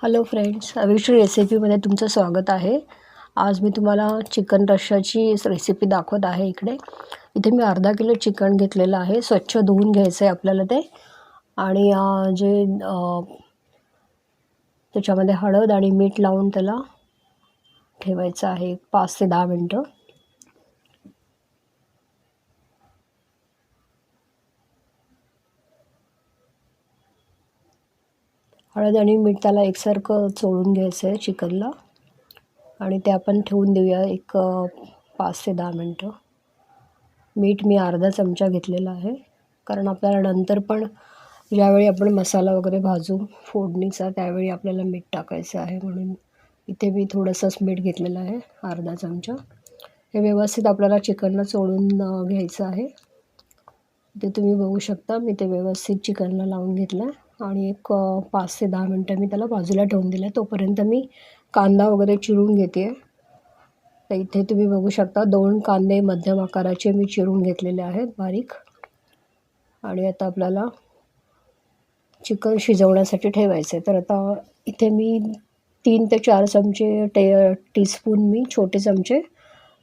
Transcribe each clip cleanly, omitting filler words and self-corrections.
Hello friends, अविश्री रेसिपीमध्ये तुमचं स्वागत आहे. आज मी तुम्हाला चिकन रश्श्याची रेसिपी दाखवत आहे. इथे मी अर्धा किलो चिकन घेतलेलं आहे. स्वच्छ धुवून घ्यायचं आहे आपल्याला ते. आणि त्याच्यामध्ये हळद आणि मीठ लावून त्याला ठेवायचं आहे 5 ते 10 मिनटं. हळद आणि मीठ त्याला एकसारखं चोळून घ्यायचं आहे चिकनला आणि ते आपण ठेवून देऊया 5 ते 10 मिनटं. मीठ मी अर्धा चमचा घेतलेला आहे, कारण आपल्याला नंतर पण ज्यावेळी आपण मसाला वगैरे भाजू फोडणीचा त्यावेळी आपल्याला मीठ टाकायचं आहे, म्हणून इथे मी थोडंसंच मीठ घेतलेलं आहे, अर्धा चमचा. हे व्यवस्थित आपल्याला चिकनला चोळून घ्यायचं आहे. ते तुम्ही बघू शकता, मी ते व्यवस्थित चिकनला लावून घेतलं आणि 5 ते 10 मिनटं मी त्याला बाजूला ठेवून दिलं. तोपर्यंत मी कांदा वगैरे चिरून घेते. तर इथे तुम्ही बघू शकता 2 कांदे मध्यम आकाराचे मी चिरून घेतलेले आहेत बारीक. आणि आता आपल्याला चिकन शिजवण्यासाठी ठेवायचं आहे. तर आता इथे मी 3 ते 4 चमचे टीस्पून मी छोटे चमचे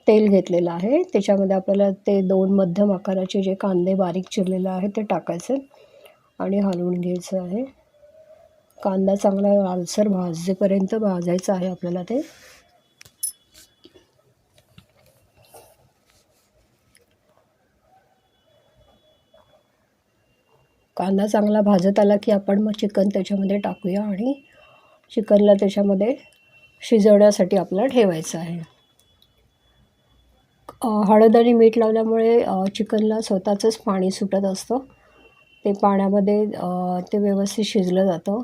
तेल घेतलेलं आहे. त्याच्यामध्ये आपल्याला ते 2 मध्यम आकाराचे जे कांदे बारीक चिरलेले आहेत ते टाकायचे आणि हलवून घ्यायचं आहे. कांदा चांगला लालसर भाजेपर्यंत भाजायचं आहे आपल्याला ते. कांदा चांगला भाजत आला की आपण मग चिकन त्याच्यामध्ये टाकूया आणि चिकनला त्याच्यामध्ये शिजवण्यासाठी आपल्याला ठेवायचं आहे. हळद आणि मीठ लावल्यामुळे चिकनला स्वतःचंच पाणी सुटत असतं. ते पाण्यामध्ये ते व्यवस्थित शिजलं जातं.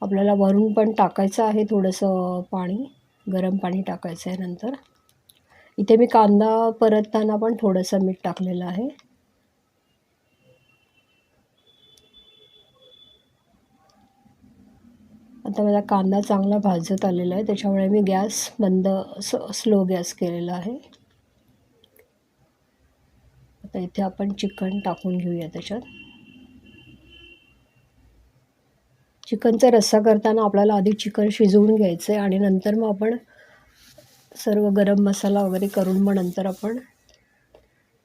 आपल्याला वरून पण टाकायचं आहे थोडंसं पाणी, गरम पाणी टाकायचं आहे नंतर. इथे मी कांदा परतताना पण थोडंसं मीठ टाकलेलं आहे. आता माझा कांदा चांगला भाजत आलेला आहे, त्याच्यामुळे मी गॅस स्लो गॅस केलेला आहे. आता इथे आपण चिकन टाकून घेऊया त्याच्यात. चिकनचा रस्सा करताना आपल्याला आधी चिकन शिजवून घ्यायचं आहे आणि नंतर मग आपण सर्व गरम मसाला वगैरे करून मग नंतर आपण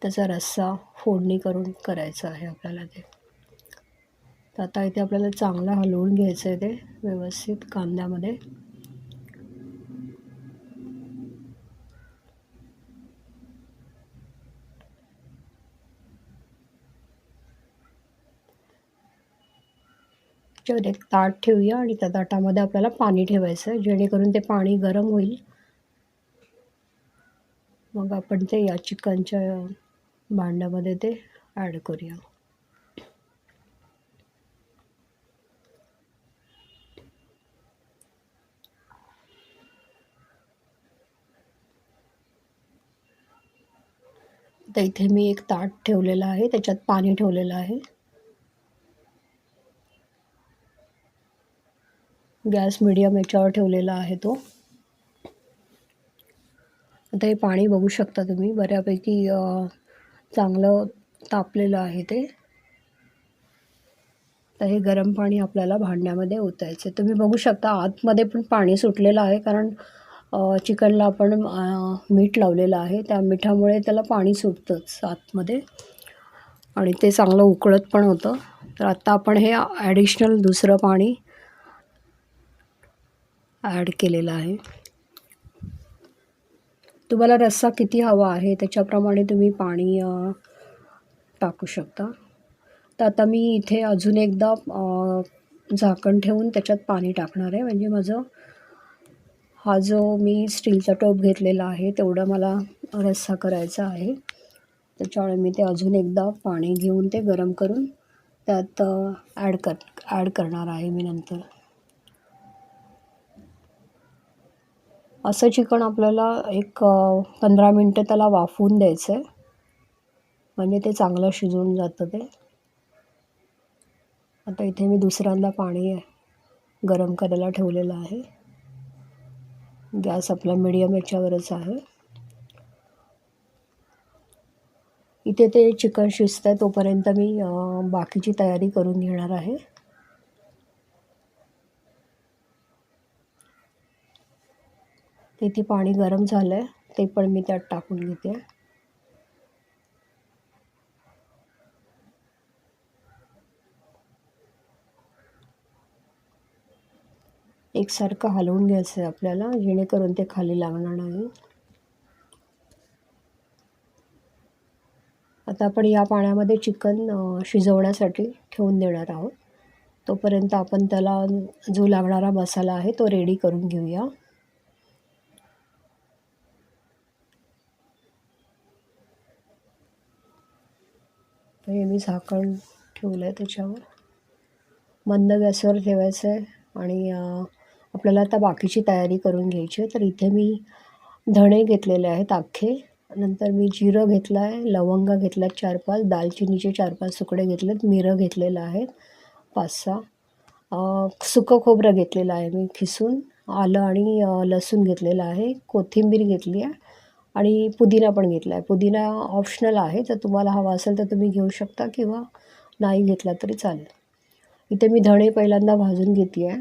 त्याचा रस्सा फोडणी करून करायचं आहे आपल्याला ते. तर आता इथे आपल्याला चांगलं हलवून घ्यायचं आहे ते व्यवस्थित कांद्यामध्ये. त्याच्यावर एक ताट ठेवूया आणि त्या ताटामध्ये आपल्याला पाणी ठेवायचं आहे, जेणेकरून ते पाणी गरम होईल. मग आपण ते या चिकनच्या भांड्यामध्ये ते ॲड करूया. तर इथे मी एक ताट ठेवलेलं आहे, त्याच्यात पाणी ठेवलेलं आहे. गॅस मीडियम याच्यावर ठेवलेला आहे तो. आता हे पाणी बघू शकता तुम्ही, बऱ्यापैकी चांगलं तापलेलं आहे ते. तर हे गरम पाणी आपल्याला भांड्यामध्ये ओतायचं. तुम्ही बघू शकता आतमध्ये पण पाणी सुटलेलं आहे, कारण चिकनला आपण मीठ लावलेलं आहे. त्या मिठामुळे त्याला पाणी सुटतंच आतमध्ये आणि ते चांगलं उकळत पण होतं. तर आत्ता आपण हे ॲडिशनल दुसरं पाणी ॲड केलेलं आहे. तुम्हाला रस्सा किती हवा आहे त्याच्याप्रमाणे तुम्ही पाणी टाकू शकता. तर आता मी इथे अजून एकदा झाकण ठेवून त्याच्यात पाणी टाकणार आहे. म्हणजे माझं हा जो मी स्टीलचा टोप घेतलेला आहे तेवढा मला रस्सा करायचा आहे. त्याच्यामुळे मी ते अजून एकदा पाणी घेऊन ते गरम करून त्यात ॲड करणार आहे मी नंतर. असं चिकन आपल्याला 15 मिनटं त्याला वाफवून द्यायचं आहे, म्हणजे ते चांगलं शिजून जातं ते. आता इथे मी दुसऱ्यांदा पाणी गरम करायला ठेवलेलं आहे. गॅस आपला मीडियम याच्यावरच आहे. इथे ते चिकन शिजतं आहे तोपर्यंत मी बाकीची तयारी करून घेणार आहे. इथे पाणी गरम झालं आहे, ते पण मी त्यात टाकून घेते. एकसारखं हलवून घ्यायचं आहे आपल्याला, जेणेकरून ते खाली लागणार नाही. आता आपण या पाण्यामध्ये चिकन शिजवण्यासाठी ठेवून देणार आहोत. तोपर्यंत आपण त्याला जो लागणारा मसाला आहे तो रेडी करून घेऊया. तर हे मी झाकण ठेवलं आहे त्याच्यावर. मंद गॅसवर ठेवायचं आहे आणि आपल्याला आता बाकीची तयारी करून घ्यायची आहे. तर इथे मी धणे घेतलेले आहेत अख्खे, नंतर मी जिरं घेतलं आहे, लवंगा घेतल्या 4-5, दालचिनीचे 4-5 तुकडे घेतलेत, मिरं घेतलेलं आहे 5-6, सुकं खोबरं घेतलेलं आहे मी खिसून, आलं आणि लसूण घेतलेलं आहे, कोथिंबीर घेतली आहे आणि पुदिना पण घेतला आहे. पुदिना ऑप्शनल आहे, जर तुम्हाला हवा असेल तर तुम्ही घेऊ शकता किंवा नाही घेतला तरी चालेल. इथे मी धणे पहिल्यांदा भाजून घेते आहे.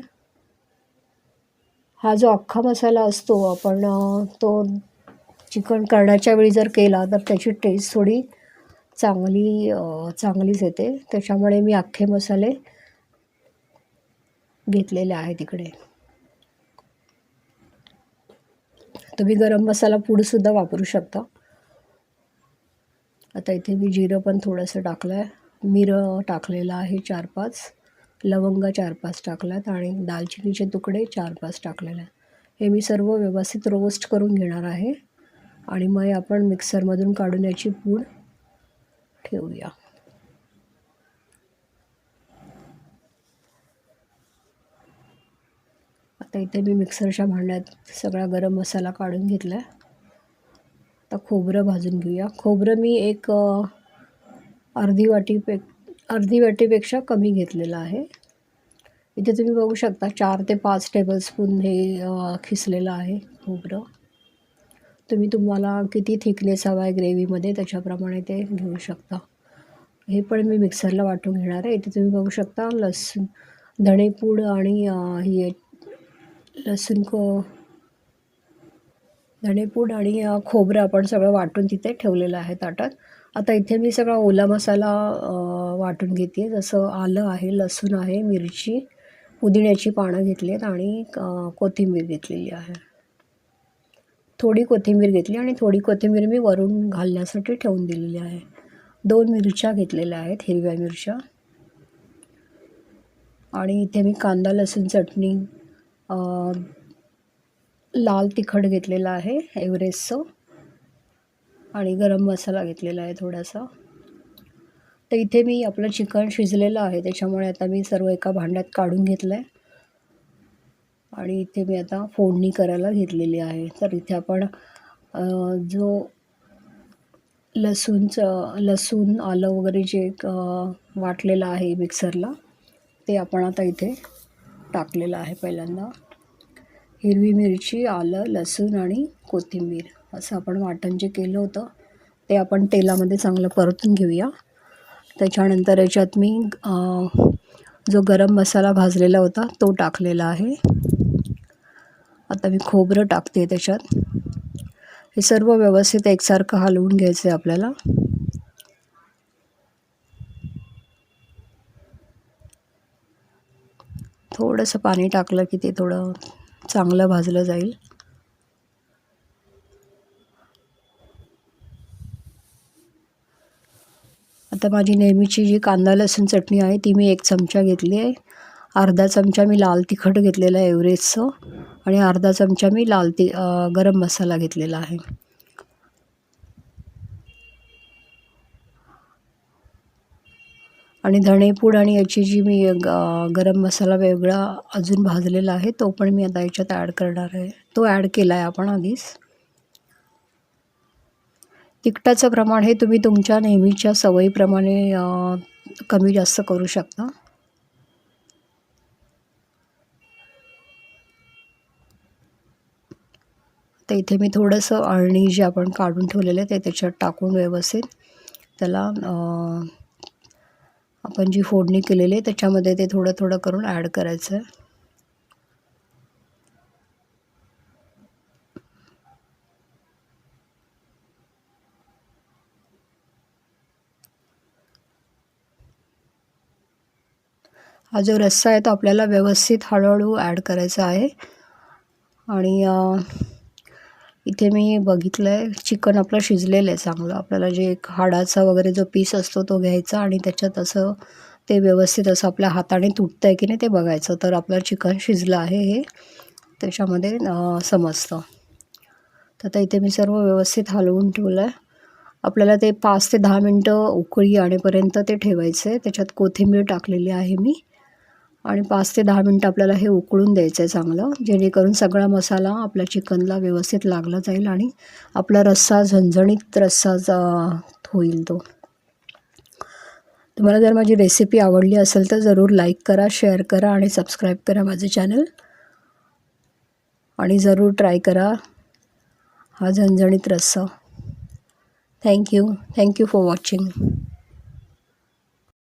हा जो अख्खा मसाला असतो आपण तो चिकन करण्याच्या वेळी जर केला तर त्याची टेस्ट थोडी चांगलीच येते. त्याच्यामुळे मी अख्खे मसाले घेतलेले आहेत इकडे. तुम्ही गरम मसाला पूडसुद्धा वापरू शकता. आता इथे मी जिरं पण थोडंसं टाकलं आहे, मिरं टाकलेलं आहे 4-5, लवंगा 4-5 टाकल्यात आणि दालचिनीचे तुकडे 4-5 टाकलेले आहेत. हे मी सर्व व्यवस्थित रोस्ट करून घेणार आहे आणि मग आपण मिक्सरमधून काढून याची पूड ठेवूया. आता इथे मी मिक्सरच्या भांड्यात सगळा गरम मसाला काढून घेतला आहे. आता खोबरं भाजून घेऊया. खोबरं मी एक अर्धी वाटीपेक्षा कमी घेतलेलं आहे. इथे तुम्ही बघू शकता 4 ते 5 टेबलस्पून हे खिसलेलं आहे खोबरं. तुम्हाला किती थिकनेस हवा आहे ग्रेव्हीमध्ये त्याच्याप्रमाणे ते घेऊ शकता. हे पण मी मिक्सरला वाटून घेणार आहे. इथे तुम्ही बघू शकता लसूण, धणेपूड आणि धणेपूड आणि खोबरं आपण सगळं वाटून तिथे ठेवलेलं आहे ताटात. आता इथे मी सगळा ओला मसाला वाटून घेते आहे. जसं आलं आहे, लसूण आहे, मिरची, पुदिन्याची पानं घेतली आहेत आणि कोथिंबीर घेतलेली आहे. थोडी कोथिंबीर घेतली आणि थोडी कोथिंबीर मी वरून घालण्यासाठी ठेवून दिलेली आहे. 2 मिरच्या घेतलेल्या आहेत, हिरव्या मिरच्या. आणि इथे मी कांदा लसूण चटणी, लाल तिखट घेतलेलं आहे एव्हरेस्टचं आणि गरम मसाला घेतलेला आहे थोडासा. तर इथे मी आपलं चिकन शिजलेलं आहे त्याच्यामुळे आता मी सर्व एका भांड्यात काढून घेतलं आहे आणि इथे मी आता फोडणी करायला घेतलेली आहे. तर इथे आपण जो लसूण आलं वगैरे जे वाटलेलं आहे मिक्सरला ते आपण आता इथे टाकलेलं आहे. पहिल्यांदा हिरवी मिरची, आलं, लसूण आणि कोथिंबीर असं आपण वाटण जे केलं होतं ते आपण तेलामध्ये चांगलं परतून घेऊया. त्याच्यानंतर याच्यात मी जो गरम मसाला भाजलेला होता तो टाकलेला आहे. आता मी खोबरं टाकते त्याच्यात. हे सर्व व्यवस्थित एकसारखं हलवून घ्यायचं आहे आपल्याला. थोडंसं पाणी टाकलं की ते थोडं चांगलं भाजलं जाईल. आता माझी नेहमीची जी कांदा लसूण चटणी आहे ती मी 1 चमचा घेतली आहे. अर्धा चमचा मी लाल तिखट घेतलेलं आहे एव्हरेस्टचं आणि अर्धा चमचा मी गरम मसाला घेतलेला आहे. आणि धणेपूड आणि याची जी मी गरम मसाला वेगळा अजून भाजलेला आहे तो पण मी आता याच्यात ॲड करणार आहे. तो ॲड केला आहे आपण आधीच. तिखटाचं प्रमाण हे तुम्ही तुमच्या नेहमीच्या सवयीप्रमाणे कमी जास्त करू शकता. तर इथे मी थोडंसं अळणी जे आपण काढून ठेवलेलं आहे ते त्याच्यात टाकून व्यवस्थित त्याला आपण जी फोडणी केलेली आहे त्याच्यामध्ये ते थोडं थोडं करून ॲड करायचं आहे. हा जो रस्सा आहे तो आपल्याला व्यवस्थित हळूहळू ॲड करायचा आहे. आणि इथे मी बघितलं आहे चिकन आपलं शिजलेलं आहे चांगलं. आपल्याला जे एक हाडाचा वगैरे जो पीस असतो तो घ्यायचा आणि त्याच्यात असं ते व्यवस्थित असं आपल्या हाताने तुटतं आहे की नाही ते बघायचं. तर आपलं चिकन शिजलं आहे हे त्याच्यामध्ये समजतं. तर आता इथे मी सर्व व्यवस्थित हलवून ठेवलं आहे. आपल्याला ते 5 ते 10 मिनटं उकळी आणेपर्यंत ते ठेवायचं आहे. त्याच्यात कोथिंबीर टाकलेली आहे मी आणि 5 ते 10 मिनटं आपल्याला हे उकळून द्यायचं आहे चांगलं, जेणेकरून सगळा मसाला आपल्या चिकनला व्यवस्थित लागला जाईल आणि आपला रस्सा झणझणीत रस्सा होईल तो. तुम्हाला जर माझी रेसिपी आवडली असेल तर जरूर लाईक करा, शेअर करा आणि सबस्क्राईब करा माझे चॅनल. आणि जरूर ट्राय करा हा झणझणीत रस्सा. Thank you for watching.